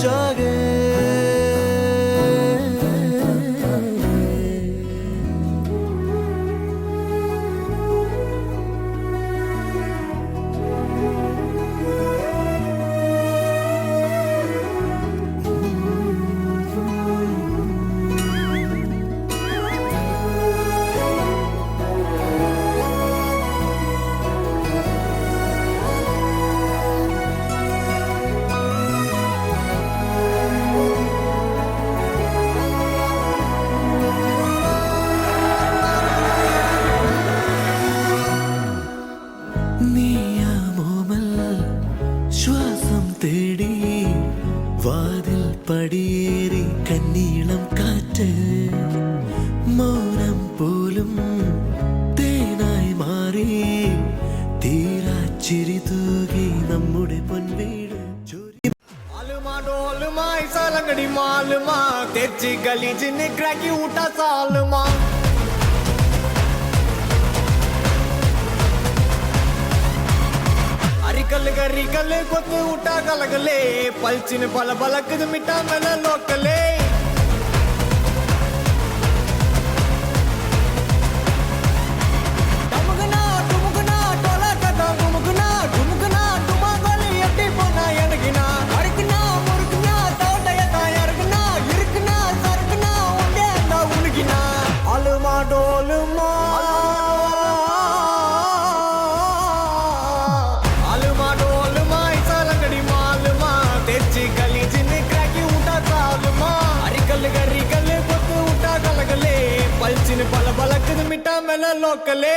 जागे தேடி வாதில் படியேறி கண்ணீளம் காற்று மௌனம் போலும் தேனாய் மாறி தீராச்சிரி தூகி நம்முடைய பொன்வீடு आलूमा डोलमा ऐसा लंगड़ी मालूमा तेजी गली जिन्हें क्रैकी उठा सालमा अरिकल कोतु उठा गलगले पलचिन पल बलक मिटा मेला लोकले टमुकना टुमुकना टोला कदा घुमुकना घुमुकना टुमा गली अट्टी पोना यनगिना अड़कना मुरुकना तोटयता यरगना इरुकना सरकना उंडे अंदा उलगिना आलूमा डोलमा पलचिन पल बलक मिटा मेला लोकले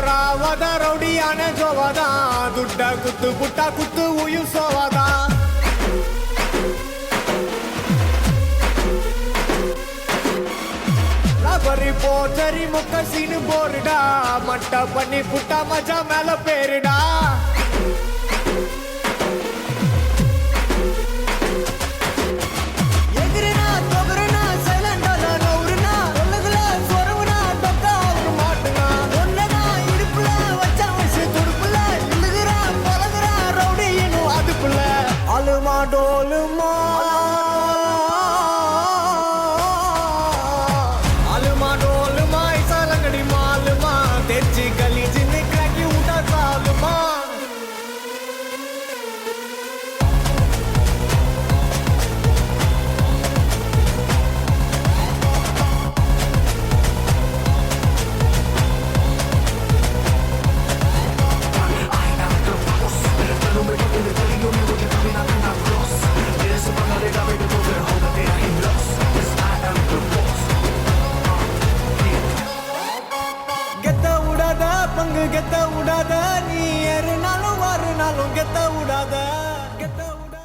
रावदा रौडियाने जोवदा दुड्ड कुत्तु पुट्टा कुत्तु उयु सोवदा रबरी पोचरी मुक्क सीन बोरडा मट्ट पन्नी पुट्टा मजा मेल पेरडा